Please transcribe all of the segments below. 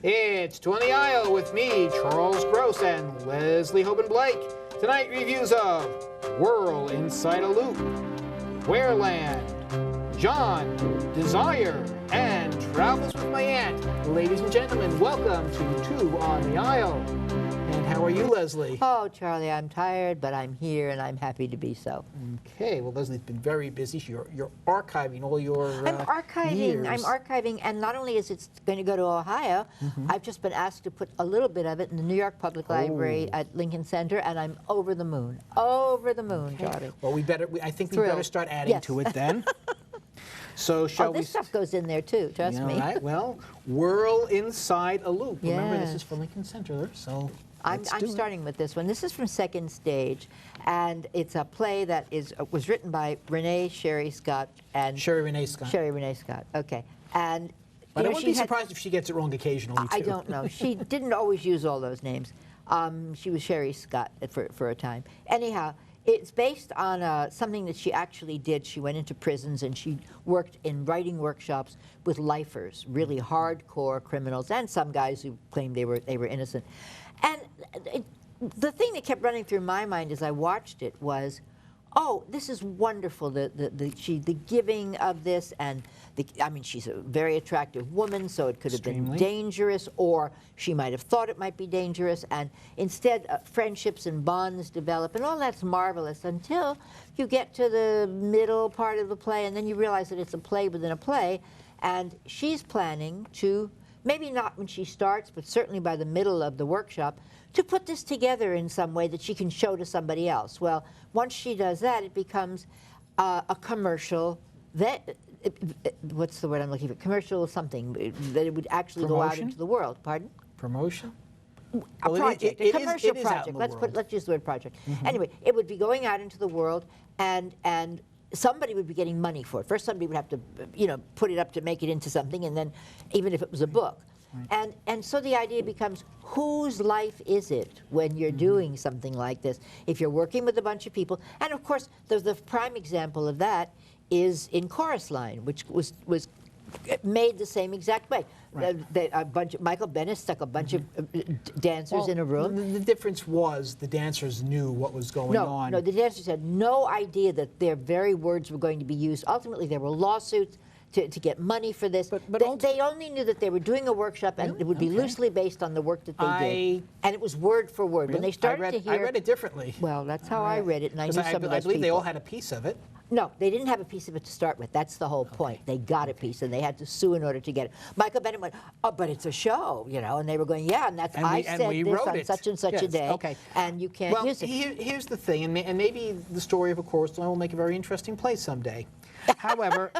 It's Two on the Aisle with me, Charles Gross, and Leslie Hoban Blake. Tonight, reviews of Whorl Inside a Loop, Quare Land, John, Desire, and Travels with My Aunt. Ladies and gentlemen, welcome to Two on the Aisle. And how are you, Leslie? Oh, Charlie, I'm tired, but I'm here, and I'm happy to be so. Okay, well, Leslie's been very busy. You're archiving all your I'm archiving, and not only is it going to go to Ohio, I've just been asked to put a little bit of it in the New York Public Library at Lincoln Center, and I'm over the moon. Over the moon, Charlie. Well, I think we better start adding to it then. So shall this stuff goes in there too, trust me. All right, well, Whorl Inside a Loop. Yes. Remember, this is for Lincoln Center, so I'm starting with this one. This is from Second Stage, and it's a play that was written by Sherry Scott and Sherry Renee Scott. Sherry Renee Scott. Okay, and but I wouldn't be surprised if she gets it wrong occasionally too. I don't know. She didn't always use all those names. She was Sherry Scott for a time. Anyhow, it's based on something that she actually did. She went into prisons and she worked in writing workshops with lifers, really hardcore criminals, and some guys who claimed they were innocent. And the thing that kept running through my mind as I watched it was, oh, this is wonderful. The giving of this, and I mean, she's a very attractive woman, so it could have been dangerous, or she might have thought it might be dangerous, and instead friendships and bonds develop, and all that's marvelous until you get to the middle part of the play, and then you realize that it's a play within a play, and she's planning to, maybe not when she starts, but certainly by the middle of the workshop, to put this together in some way that she can show to somebody else. Well, once she does that, it becomes a commercial, what's the word I'm looking for? Commercial something, that it would actually go out into the world. Pardon? Promotion? A project, a commercial project. Let's use the word project. Anyway, it would be going out into the world, and somebody would be getting money for it. First, somebody would have to, put it up to make it into something, and then even if it was a book. Right. And so the idea becomes, whose life is it when you're doing something like this? If you're working with a bunch of people, and of course, the prime example of that is in Chorus Line, which was made the same exact way. Right. Michael Bennett stuck a bunch of dancers in a room. The difference was the dancers knew what was going on. No, the dancers had no idea that their very words were going to be used. Ultimately, there were lawsuits to get money for this. But they only knew that they were doing a workshop, and it would be loosely based on the work that they did. And it was word for word. Really? When they started to hear... I read it differently. Well, that's how I read it, and I knew some of those people. I believe they all had a piece of it. No, they didn't have a piece of it to start with. That's the whole point. They got a piece, and they had to sue in order to get it. Michael Bennett went, oh, but it's a show, and they were going, yeah, and that's, I said this on such and such a day, and you can't use it. Here's the thing, and maybe the story of A Chorus Line will make a very interesting play someday. However,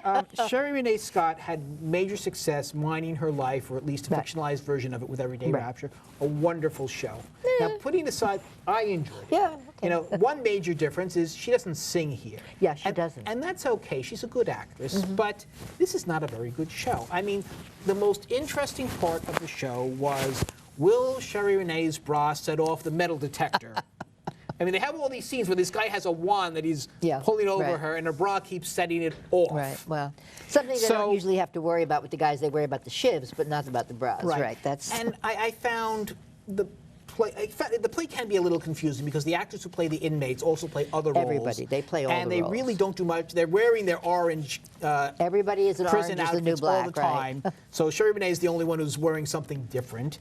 Sherry Renee Scott had major success mining her life, or at least a fictionalized version of it with Everyday Rapture. A wonderful show. Now, putting aside, I enjoyed it. Yeah. One major difference is she doesn't sing here. Yeah, she doesn't. And that's okay. She's a good actress, but this is not a very good show. I mean, the most interesting part of the show was, will Sherry Renee's bra set off the metal detector? I mean, they have all these scenes where this guy has a wand that he's pulling over her, and her bra keeps setting it off. Right, well, something they don't usually have to worry about with the guys. They worry about the shivs, but not about the bras. Right. That's. And I found the play can be a little confusing because the actors who play the inmates also play other roles. Everybody, they play all the roles. And they really don't do much. They're wearing their orange everybody is an prison orange, is the new black, all the time. So Sherry Renee is the only one who's wearing something different.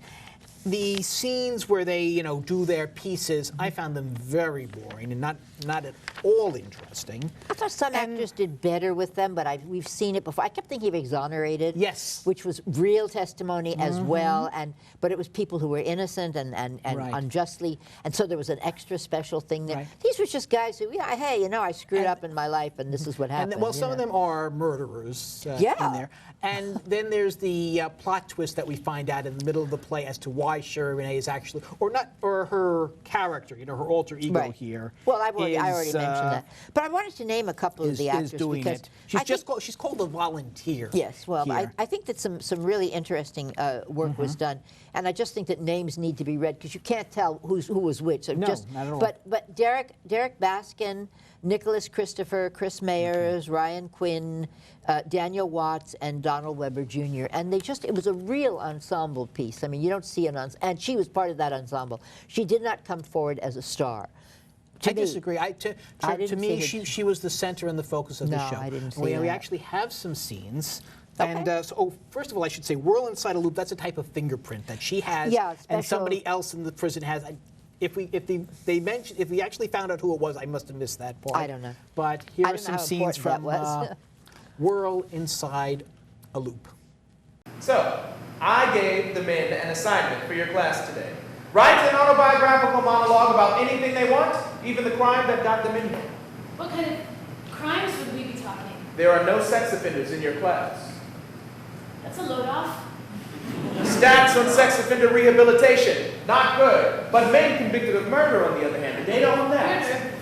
The scenes where they, do their pieces, I found them very boring and not at all interesting. I thought some actors did better with them, but we've seen it before. I kept thinking of Exonerated, which was real testimony as well, but it was people who were innocent and unjustly, and so there was an extra special thing there. These were just guys who, hey, I screwed up in my life, and this is what happened. And, some of them are murderers in there. And then there's the plot twist that we find out in the middle of the play as to why why Sherry Renee is actually, or her character, you know, her alter ego here. Well, I already mentioned that. But I wanted to name a couple of the actors doing because it. She's called a volunteer. Yes, well, here. I think that some really interesting work was done, and I just think that names need to be read because you can't tell who was which. So No, not at all. But Derek Baskin, Nicholas Christopher, Chris Mayers, Ryan Quinn, Daniel Watts, and Donald Weber Jr. And it was a real ensemble piece. I mean, you don't see an ensemble, and she was part of that ensemble. She did not come forward as a star. I disagree. To me, she was the center and the focus of the show. No, I didn't see we that. actually have some scenes. Okay. And first of all, I should say, Whorl inside a loop. That's a type of fingerprint that she has, and somebody else in the prison has. If we actually found out who it was, I must have missed that part. I don't know. But here are some scenes from Whorl inside a loop. So, I gave the men an assignment for your class today. Write an autobiographical monologue about anything they want, even the crime that got them in here. What kind of crimes would we be talking? There are no sex offenders in your class. That's a load off. Stats on sex offender rehabilitation, not good. But men convicted of murder, on the other hand, the data on that. Murder?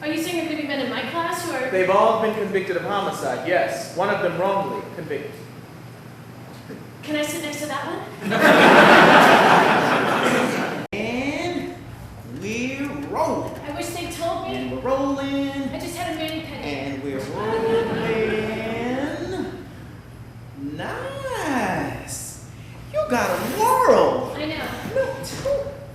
Are you saying there are going to be men in my class who are... They've all been convicted of homicide, yes. One of them wrongly convicted. Can I sit next to that one? And we're rolling. I wish they told me. And we're rolling. I just had a mani-pedi. And we're rolling. Nice. You got a whirl. I know.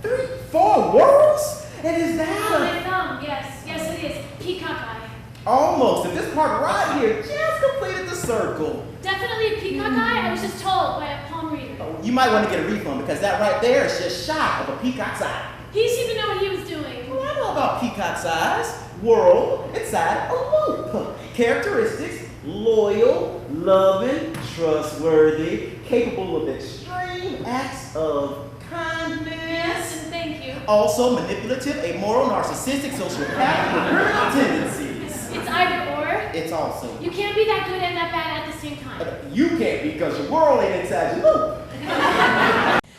1, 2, 3, 4 whirls? And is Oh, that my thumb. Yes, it is. Peacock eye. almost? If this part right here just completed the circle. Definitely a peacock eye. I was just told by a palm reader. Oh, you might want to get a refund because that right there is just shy of a peacock's eye. He seemed to know what he was doing. Well, I know about peacock's eyes. Whirl inside a loop. Characteristics: loyal, loving, trustworthy, capable of extreme acts of kindness. Yes, and thank you. Also manipulative, amoral, narcissistic, sociopathic, with criminal tendencies. It's either or. It's also. You can't be that good and that bad at the same time. You can't because your world ain't inside your loop.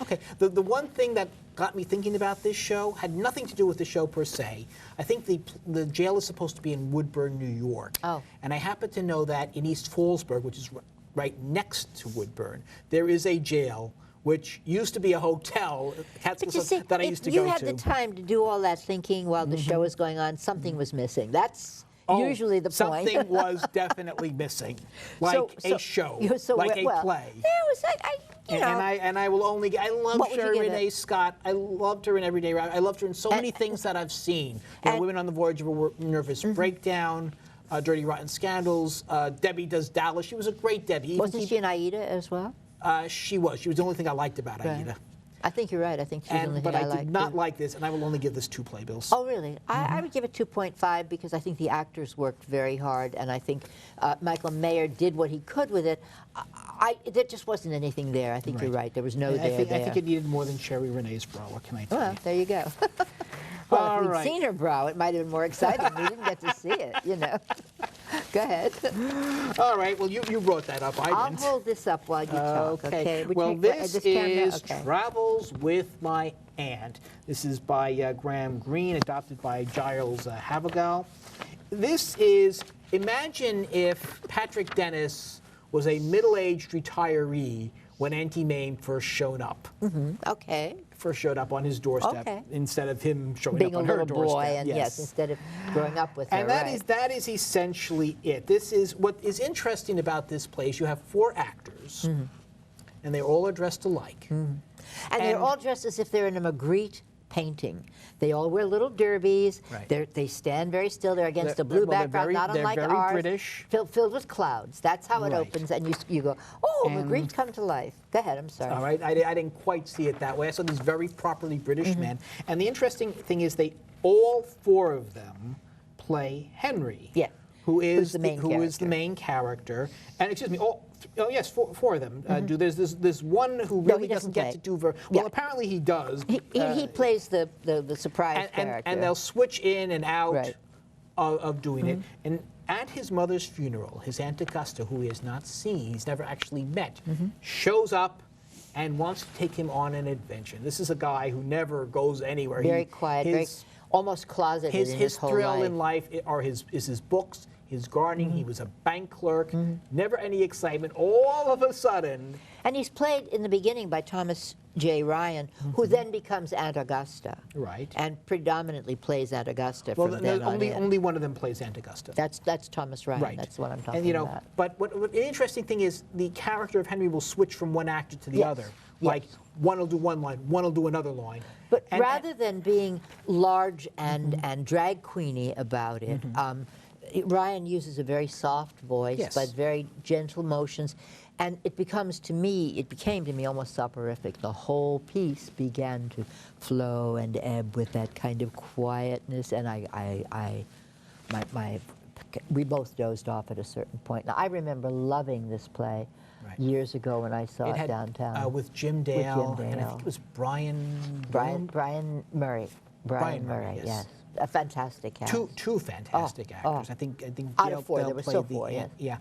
Okay, the one thing that got me thinking about this show had nothing to do with the show per se. I think the jail is supposed to be in Woodburn, New York. Oh. And I happen to know that in East Fallsburg, which is right next to Woodburn, there is a jail which used to be a hotel But you see, that I used to go to. if you had the time to do all that thinking while the show was going on, something was missing. That's usually the point. Something was definitely missing, like a show, like a play. Yeah, it was like, you know. And I will only. I love What would you Sherry give it? Renee Scott. I loved her in Everyday Rabbit. I loved her in so many things that I've seen. You know, Women on the Voyage of a Nervous Breakdown, Dirty Rotten Scandals. Debbie Does Dallas. She was a great Debbie. Wasn't she in Aida as well? She was. She was the only thing I liked about Aida. I think you're right. I think she's the only But thing I liked. did not like this, and I will only give this 2 playbills. Oh, really? I would give it 2.5 because I think the actors worked very hard, and I think Michael Mayer did what he could with it. There just wasn't anything there. I think you're right. There was no I there. think it needed more than Sherry Renee's bra. What can I tell Well, you? there you go. Well, All if we'd right. seen her brow, it might have been more exciting. We didn't get to see it, you know. Go ahead. All right. Well, you brought that up. I'll didn't. hold this up while you talk, okay? Would Well, you- this camera? is Okay. Travels with My Aunt. This is by Graham Greene, adopted by Giles Havigal. This is, imagine if Patrick Dennis was a middle-aged retiree when Auntie Mame first showed up. Okay. First showed up on his doorstep Okay. instead of him showing Being up a on her little doorstep. boy, and yes, instead of growing up with her, And that is essentially it. This is what is interesting about this place. You have 4 actors, and they all are dressed alike. And they're all dressed as if they're in a Magritte painting. They all wear little derbies. Right. They stand very still. They're against a They're- blue well, they're background, very- not they're unlike very ours. British. Filled with clouds. That's how it Right. opens, and you go, oh, And- Magritte's come to life. Go ahead, I'm sorry. All right, I didn't quite see it that way. I saw these very properly British men. And the interesting thing is all 4 of them play Henry. Yeah. Who Who's is the main who is the character. main character? And excuse me, oh yes, 4 of them do. There's one who really he doesn't doesn't get play. to do very well. Yeah. Apparently he does. He plays the surprise character. and they'll switch in and out Right. of doing it. And at his mother's funeral, his Aunt Augusta, who he has not seen, he's never actually met, shows up and wants to take him on an adventure. This is a guy who never goes anywhere. Very quiet, very almost closeted in his whole thrill life. in life is his books, his gardening. He was a bank clerk, never any excitement. All of a sudden. And he's played in the beginning by Thomas J. Ryan, who then becomes Aunt Augusta. Right. And predominantly plays Aunt Augusta Well, from then on in. only one of them plays Aunt Augusta. That's Thomas Ryan. Right. That's what I'm talking And about. but what the interesting thing is the character of Henry will switch from one actor to the Yes. other. Like one will do one line, one will do another line. But rather than being large and drag queeny about it, Ryan uses a very soft voice, but very gentle motions, and it became to me almost soporific. The whole piece began to flow and ebb with that kind of quietness, and we both dozed off at a certain point. Now, I remember loving this play years ago when I saw it downtown. With Jim Dale, With Jim and I Dale. think it was Brian Murray. Brian Murray, yes. A fantastic cast. Two fantastic actors. I think Out Dale, of four, Dale there were played still the four, yes. yeah.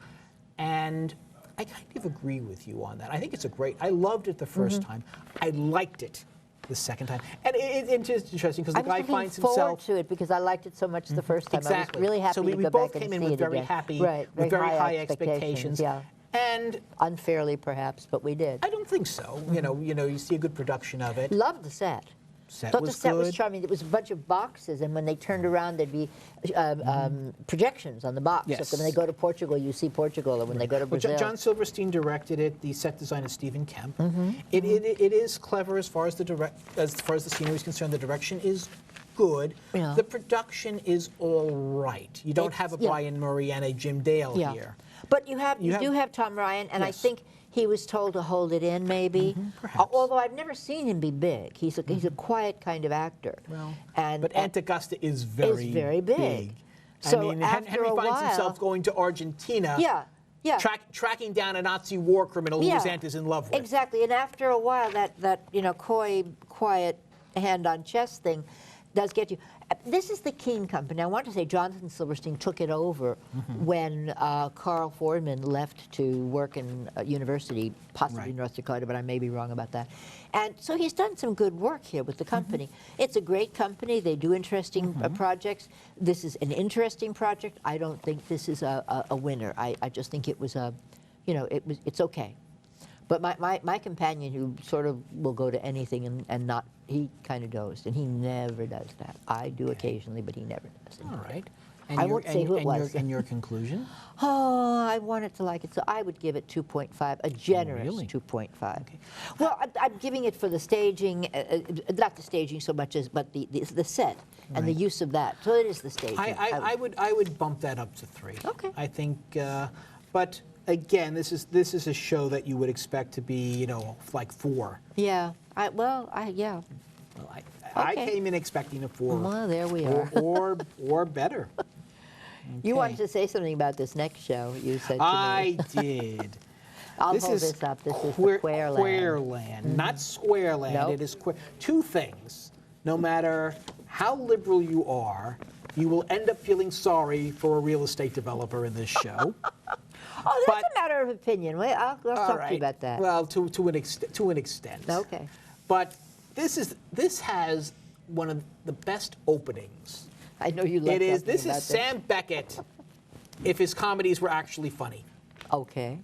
And I kind of agree with you on that. I think it's I loved it the first time. I liked it the second time. And it's just interesting because the guy finds himself. I was looking forward to it because I liked it so much the first time. Exactly. I was really happy so to we go both back came and in see with it very again. happy, Right, with very high expectations. Yeah. And unfairly, perhaps, but we did. I don't think so. You see a good production of it. Loved the set. Thought the set was charming. It was a bunch of boxes, and when they turned around, there'd be projections on the box. Yes. So when they go to Portugal, you see Portugal, or when they go to Brazil. John Silverstein directed it. The set design is Stephen Kemp. It is clever as far as the scenery is concerned. The direction is good. Yeah. The production is all right. You don't have a Brian Murray and a Jim Dale here. But you do have Tom Ryan, and I think he was told to hold it in, maybe. Perhaps. Although I've never seen him be big. He's a quiet kind of actor. Well, and but Aunt Augusta is very big. I So mean, after Henry a finds while, himself going to Argentina. Yeah. Tracking down a Nazi war criminal who his aunt is in love with. Exactly, and after a while, that coy, quiet hand on chest thing does get you. This is the Keene Company. I want to say Jonathan Silverstein took it over when Carl Fordman left to work in a university, possibly North Dakota, but I may be wrong about that. And so he's done some good work here with the company. It's a great company. They do interesting projects. This is an interesting project. I don't think this is a winner. I just think it was it's okay. But my companion, who sort of will go to anything and not, he kind of dozed, and he never does that. I do occasionally, but he never does. All right. I won't say who it was. And your conclusion? Oh, I wanted to like it, so I would give it 2.5, a generous 2.5. Okay. Well, I'm giving it for the staging, not the staging so much as, but the set and the use of that. So it is the staging. I would bump that up to 3. Okay. I think, but again, this is a show that you would expect to be, like 4. Yeah. Well, I Okay. came in expecting a 4. Well, there we are. or better. You wanted to say something about this next show, you said to me. I did. I'll hold is this up. This is the Quare Land. Quare Land, not Square Land. Nope. It is Quare. 2 things. No matter how liberal you are, you will end up feeling sorry for a real estate developer in this show. Oh, that's a matter of opinion. Wait, I'll talk to you about that. Well, to an extent. Okay. But this has one of the best openings. I know you love This about is Sam Beckett if his comedies were actually funny. Okay.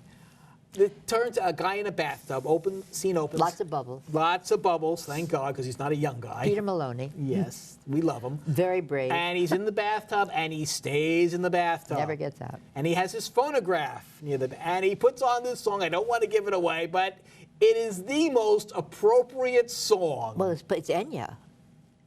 It turns a guy in a bathtub, scene opens. Lots of bubbles. Lots of bubbles, thank God, because he's not a young guy. Peter Maloney. Yes, we love him. Very brave. And he's in the bathtub, and he stays in the bathtub. Never gets out. And he has his phonograph near and he puts on this song. I don't want to give it away, but it is the most appropriate song. Well, it's Enya.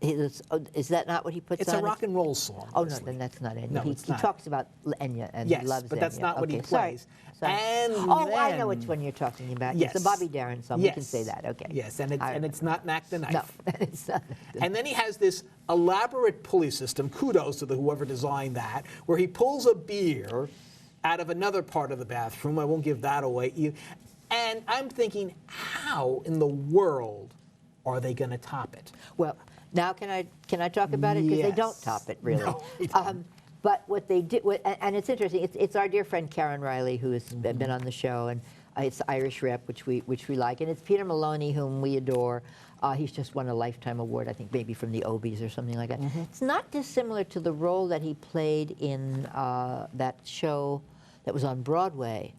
Is that not what he puts on? It's a rock and roll song. Oh, no, then that's not Enya. No, he talks about Enya and yes, he loves but Enya. that's not what he plays. Sorry. And I know then- which one you're talking about. Yes. It's a Bobby Darin song. Yes. We can say that. Okay. Yes, and it's not Knack the Knife. No, it's not. And then he has this elaborate pulley system, kudos to whoever designed that, where he pulls a beer out of another part of the bathroom. I won't give that away. And I'm thinking, how in the world are they going to top it? Well, now can I talk about it? Because they don't Yes. top it, really. No, they don't. But what they did, and it's interesting, it's our dear friend Karen Riley who has been on the show, and It's the Irish Rep, which we like, and it's Peter Maloney, whom we adore. He's just won a Lifetime Award, I think, maybe from the Obies or something like that. It's not dissimilar to the role that he played in that show that was on Broadway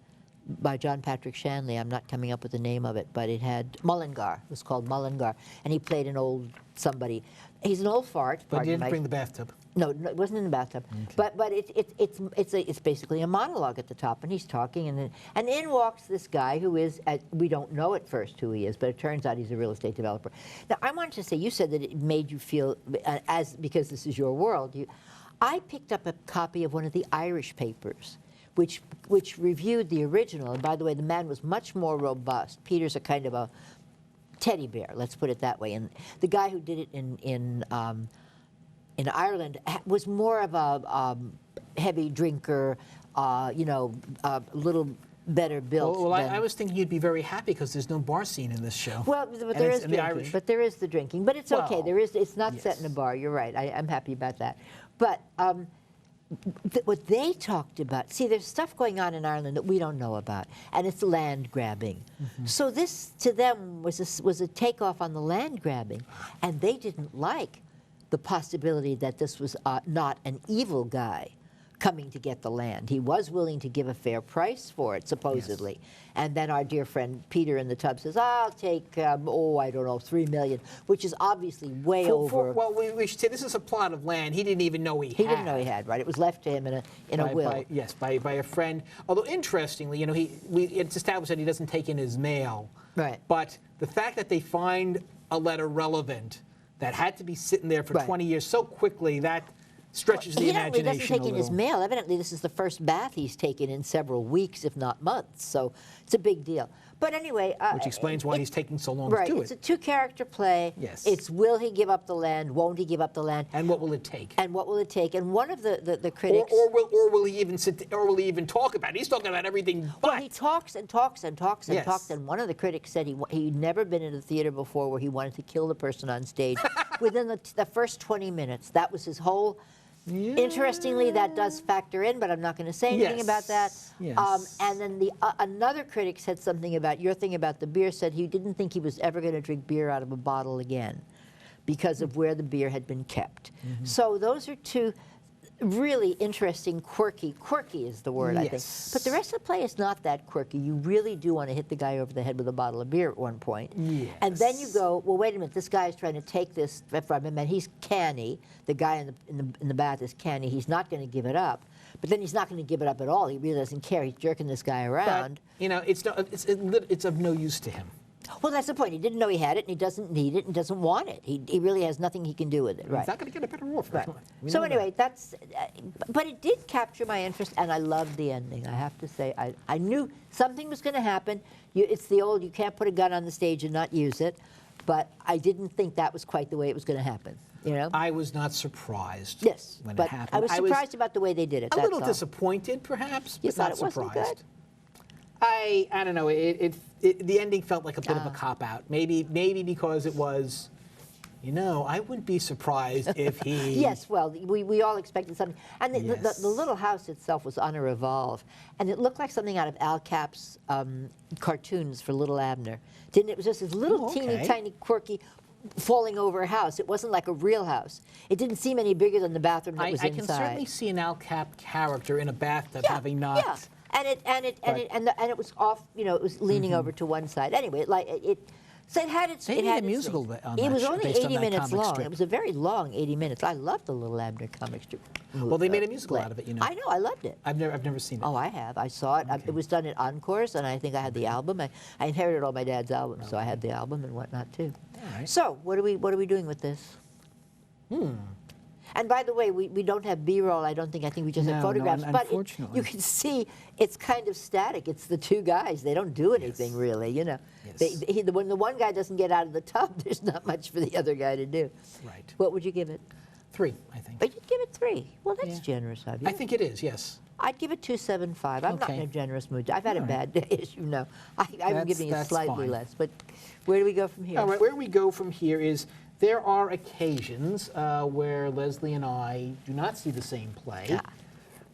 by John Patrick Shanley. I'm not coming up with the name of it, but it had Mullingar. It was called Mullingar, and he played an old somebody. He's an old fart. But he didn't bring the bathtub. No, it wasn't in the bathtub. Okay. But it's basically a monologue at the top, and he's talking, and in walks this guy who is, we don't know at first who he is, but it turns out he's a real estate developer. Now, I wanted to say, you said that it made you feel, because this is your world, I picked up a copy of one of the Irish papers, which reviewed the original, and by the way, the man was much more robust. Peter's a kind of a teddy bear, let's put it that way, and the guy who did it in Ireland was more of a heavy drinker, a little better built. Well, I was thinking you'd be very happy because there's no bar scene in this show. Well, but there is drinking. But there is the drinking. But it's okay. Well, It's not set in a bar. You're right. I'm happy about that. But what they talked about, see, there's stuff going on in Ireland that we don't know about, and it's land grabbing. So this, to them, was a takeoff on the land grabbing, and they didn't like the possibility that this was not an evil guy coming to get the land. He was willing to give a fair price for it, supposedly. Yes. And then our dear friend Peter in the tub says, I'll take, I don't know, $3 million, which is obviously way over. Well, we should say this is a plot of land he didn't even know he had. He didn't know he had, right? It was left to him in a will. By a friend. Although, interestingly, it's established that he doesn't take in his mail. Right. But the fact that they find a letter relevant that had to be sitting there for 20 years so quickly, that stretches the imagination He doesn't take in his mail. Evidently, this is the first bath he's taken in several weeks, if not months. So it's a big deal. But anyway, which explains why he's taking so long to do it. It's a two-character play. Yes. It's will he give up the land? Won't he give up the land? And what will it take? And what will it take? And one of the critics, or will he even sit? Or will he even talk about it? He's talking about everything. Well, he talks and talks and talks and Yes. talks. And one of the critics said he'd never been in a theater before where he wanted to kill the person on stage within the first 20 minutes. That was his whole. Yeah. Interestingly, that does factor in, but I'm not going to say anything about that. Yes. And then another critic said something about your thing about the beer, said he didn't think he was ever going to drink beer out of a bottle again because of where the beer had been kept. So those are two really interesting, quirky is the word, I think. But the rest of the play is not that quirky. You really do want to hit the guy over the head with a bottle of beer at one point. Yes. And then you go, well, wait a minute, this guy is trying to take this from him, and he's canny. The guy in the bath is canny. He's not going to give it up. But then he's not going to give it up at all. He really doesn't care. He's jerking this guy around. But, it's of no use to him. Well, that's the point. He didn't know he had it, and he doesn't need it, and doesn't want it. He really has nothing he can do with it. Right. He's not going to get a better offer. Right. So anyway, that's. But it did capture my interest, and I loved the ending. I have to say, I knew something was going to happen. It's the old, you can't put a gun on the stage and not use it. But I didn't think that was quite the way it was going to happen. You know? I was not surprised. Yes, when but it happened. I was surprised about the way they did it. A little disappointed, perhaps, You but thought not it wasn't surprised. good? I don't know. The ending felt like a bit of a cop-out. Maybe because it was, I wouldn't be surprised if he... Yes, well, we all expected something. And the little house itself was on a revolve. And it looked like something out of Al Cap's cartoons for Little Abner. Didn't it? It was just this little teeny tiny quirky falling over a house. It wasn't like a real house. It didn't seem any bigger than the bathroom that was inside. I can certainly see an Al Cap character in a bathtub having not... Yeah. And it was off. It was leaning over to one side. Anyway, so it had its. They made a musical on that. It was only 80 minutes long. Strip. It was a very long 80 minutes. I loved the Little Abner comic strip. Well, they made a musical out of it. I know. I loved it. I've never seen it. Oh, I have. I saw it. It was done at Encores, and I think I had the album. I inherited all my dad's albums, so I had the album and whatnot too. All right. So what are we doing with this? And by the way, we don't have B-roll, I think we just have photographs. But you can see it's kind of static. It's the two guys. They don't do anything really, Yes. When the one guy doesn't get out of the tub, there's not much for the other guy to do. Right. What would you give it? 3, I think. But you'd give it 3. Well, that's generous of you. I think it is, yes. I'd give it 2.75. I'm not in a generous mood. I've had a bad day, as you know. I'm giving it slightly less. But where do we go from here? All right, where we go from here is there are occasions where Leslie and I do not see the same play.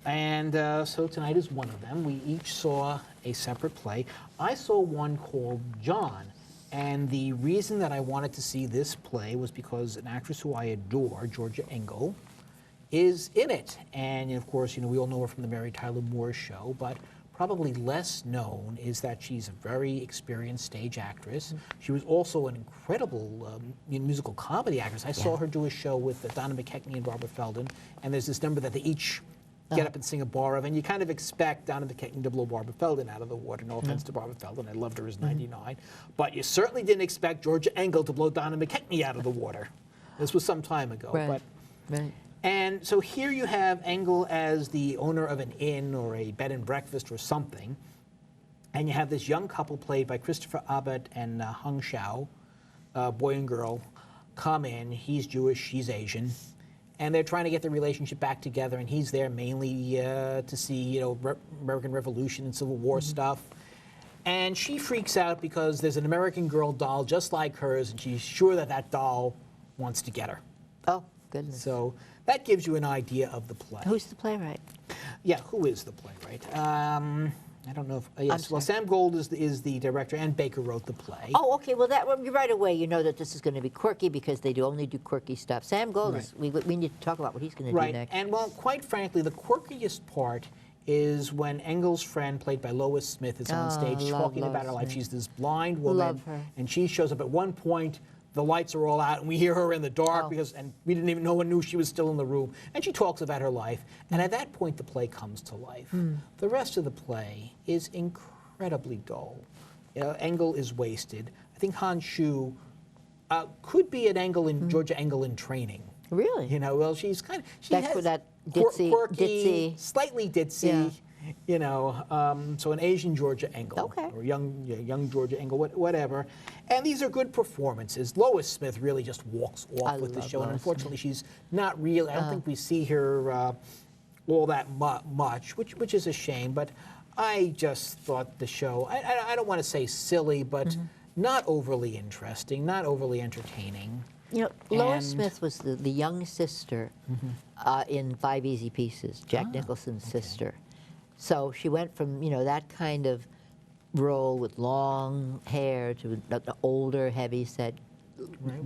And so tonight is one of them. We each saw a separate play. I saw one called John, and the reason that I wanted to see this play was because an actress who I adore, Georgia Engel, is in it. And of course, we all know her from the Mary Tyler Moore Show, but probably less known is that she's a very experienced stage actress. She was also an incredible musical comedy actress. I saw her do a show with Donna McKechnie and Barbara Feldon, and there's this number that they each get up and sing a bar of, and you kind of expect Donna McKechnie to blow Barbara Feldon out of the water. No offense to Barbara Feldon, I loved her as 99, but you certainly didn't expect Georgia Engel to blow Donna McKechnie out of the water. This was some time ago. Right. And so here you have Engel as the owner of an inn or a bed and breakfast or something, and you have this young couple played by Christopher Abbott and Hung Shao, boy and girl, come in. He's Jewish, she's Asian, and they're trying to get the relationship back together, and he's there mainly to see, American Revolution and Civil War stuff. And she freaks out because there's an American Girl doll just like hers, and she's sure that that doll wants to get her. Oh, goodness. So that gives you an idea of the play. Who's the playwright? Yeah, who is the playwright? I don't know if, yes, well, Sam Gold is the director, and Baker wrote the play. Oh, okay, well, right away you know that this is going to be quirky because they only do quirky stuff. Sam Gold, is, we need to talk about what he's going to do next. And well, quite frankly, the quirkiest part is when Engel's friend, played by Lois Smith, is on stage talking about her life. She's this blind woman, Love her. And she shows up at one point. The lights are all out, and we hear her in the dark and we didn't even, no one knew she was still in the room. And she talks about her life, and at that point, the play comes to life. The rest of the play is incredibly dull. Engel is wasted. I think Han Shu could be an Engel in Georgia Engel in training. Really? Well, she's kind of That's for that ditzy, quirky, slightly ditzy. Yeah. So an Asian Georgia Engel, or young Georgia Engel, whatever. And these are good performances. Lois Smith really just walks off with the show, and unfortunately, she's not really. I don't think we see her all that much, which is a shame. But I just thought the show. I don't want to say silly, but not overly interesting, not overly entertaining. Lois Smith was the young sister in Five Easy Pieces, Jack Nicholson's sister. So she went from, that kind of role with long hair to an older, heavy-set,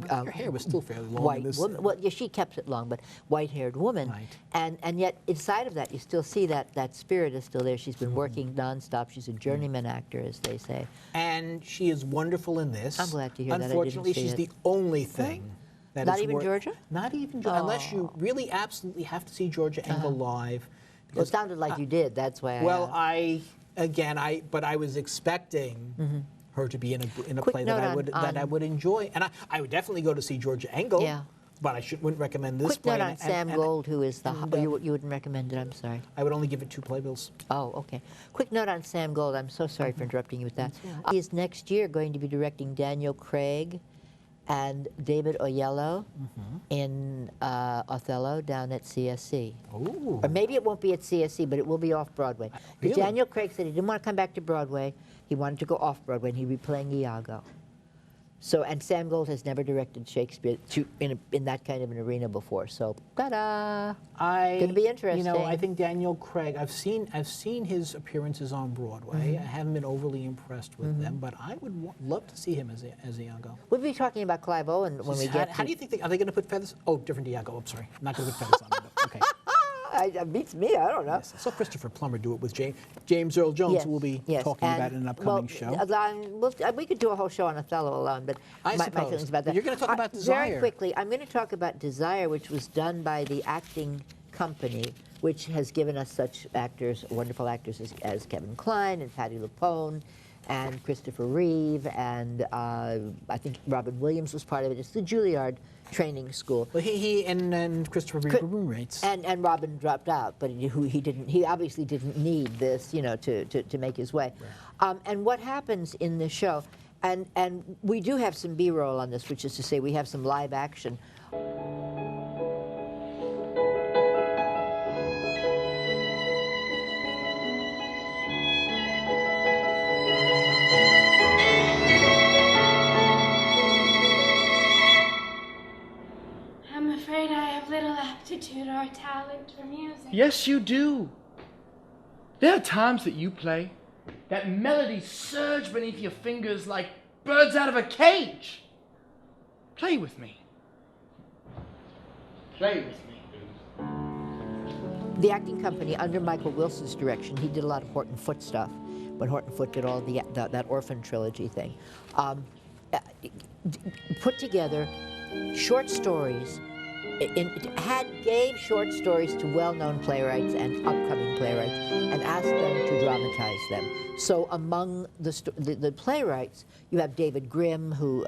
her hair was still fairly long. White woman. Well, yeah, she kept it long, but white-haired woman. Right. And yet, inside of that, you still see that spirit is still there. She's been working nonstop. She's a journeyman actor, as they say. And she is wonderful in this. I'm glad to hear that. Unfortunately, she's the only thing. That Not is even Georgia? Not even Georgia, unless you really absolutely have to see Georgia Engel live. Well, it sounded like you did. That's why. Well, I was expecting her to be in a play that I would enjoy, and I would definitely go to see Georgia Engel. Yeah. But wouldn't recommend this play. Quick note on Sam Gold, who is you wouldn't recommend it. I'm sorry. I would only give it 2 playbills. Oh, okay. Quick note on Sam Gold. I'm so sorry for interrupting you with that. He is next year going to be directing Daniel Craig and David Oyelowo in Othello down at CSC. Ooh. Or maybe it won't be at CSC, but it will be off-Broadway. Because Daniel Craig said he didn't want to come back to Broadway. He wanted to go off-Broadway, and he'd be playing Iago. So, and Sam Gold has never directed Shakespeare in that kind of an arena before. So, ta-da! Going to be interesting. I think Daniel Craig. I've seen his appearances on Broadway. I haven't been overly impressed with them, but I would love to see him as Iago. We'll be talking about Clive Owen when we get. How do you think? Are they going to put feathers? Oh, different Iago. I'm sorry. I'm not going to put feathers on him. Okay. It beats me. I don't know. Yes, I saw Christopher Plummer do it with James Earl Jones, who we'll be talking about in an upcoming show. We could do a whole show on Othello alone, but I my feelings about that. You're going to talk about Desire. Very quickly, I'm going to talk about Desire, which was done by the acting company, which has given us such actors, wonderful actors as Kevin Kline and Patti LuPone and Christopher Reeve, and I think Robin Williams was part of it. It's the Juilliard training school. Well, he and Christopher Reeve were roommates. And Robin dropped out, but he obviously didn't need this, to make his way. Right. And what happens in the show, and we do have some B-roll on this, which is to say we have some live action. Aptitude or talent for music. Yes, you do. There are times that you play That melody surged beneath your fingers like birds out of a cage. Play with me. Play with me. The acting company, under Michael Wilson's direction, he did a lot of Horton Foote stuff, but Horton Foote did all that Orphan trilogy thing. Put together short stories, gave short stories to well-known playwrights and upcoming playwrights, and asked them to dramatize them. So among the playwrights, you have David Grimm, who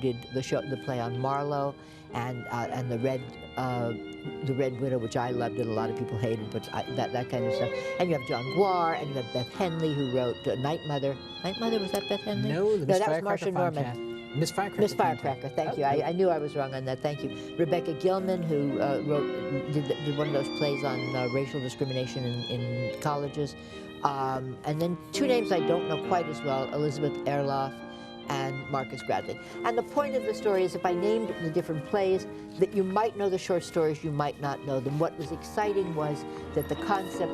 did the play on Marlowe, and the Red Widow, which I loved and a lot of people hated, but that kind of stuff. And you have John Quare, and you have Beth Henley, who wrote Night Mother. Night Mother, was that Beth Henley? No, that was Marcia Norman. Miss Firecracker. Miss Firecracker, thank you. I knew I was wrong on that, thank you. Rebecca Gilman, who did one of those plays on racial discrimination in colleges. And then two names I don't know quite as well, Elizabeth Erloff and Marcus Bradley. And the point of the story is, if I named the different plays, that you might know the short stories, you might not know them. What was exciting was that the concept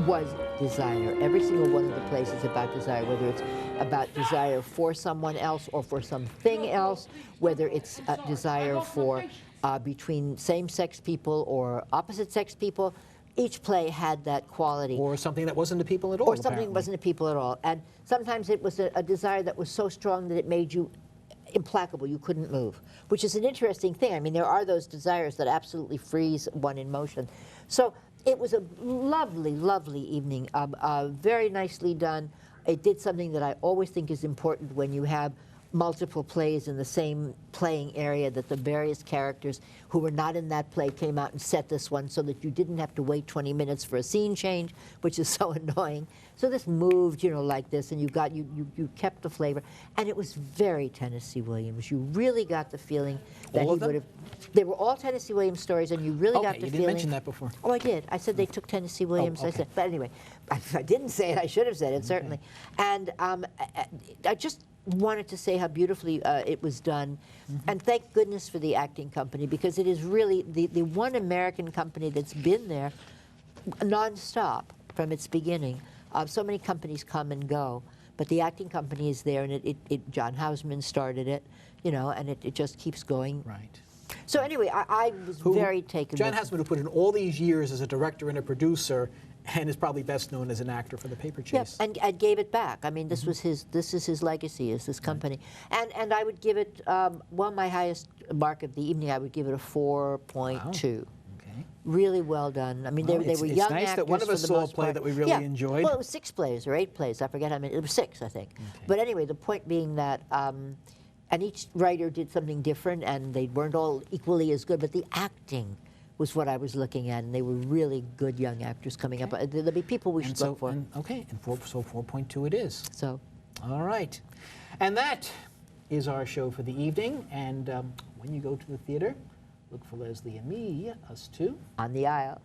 was desire. Every single one of the plays is about desire, whether it's about desire for someone else or for something else, whether it's a desire for between same-sex people or opposite-sex people. Each play had that quality. Or something that wasn't to people at all. Or something that wasn't to people at all. And sometimes it was a desire that was so strong that it made you implacable, you couldn't move, which is an interesting thing. I mean, there are those desires that absolutely freeze one in motion. So it was a lovely, lovely evening, very nicely done. It did something that I always think is important when you have multiple plays in the same playing area, that the various characters who were not in that play came out and set this one so that you didn't have to wait 20 minutes for a scene change, which is so annoying. So this moved, you know, like this, and you kept the flavor. And it was very Tennessee Williams. You really got the feeling that he would have. They were all Tennessee Williams stories, and you really got the feeling. You didn't mention that before. Oh, I did. I said they took Tennessee Williams. Oh, okay. I said, but anyway, I didn't say it. I should have said it, certainly. And I just wanted to say how beautifully it was done. And thank goodness for the acting company, because it is really the one American company that's been there nonstop from its beginning. So many companies come and go, but the acting company is there, and John Houseman started it, you know, and it just keeps going. Right. So anyway, I was very taken. John Houseman, who put in all these years as a director and a producer, and is probably best known as an actor for The Paper Chase. Yep, and gave it back. I mean, this was this is his legacy, is this company. And I would give it, well, my highest mark of the evening, I would give it a 4.2. Wow. Okay. Really well done. I mean, Well, they were young actors. It's nice that one of us saw a play that we really enjoyed. Well, it was 6 plays or 8 plays. I forget how many. It was 6, I think. Okay. But anyway, the point being that, and each writer did something different, and they weren't all equally as good, but the acting was what I was looking at, and they were really good young actors coming up. There'll be people we should look for. Okay, and 4.2 it is. So, all right. And that is our show for the evening. And when you go to the theater, look for Leslie and me, us two, on the aisle.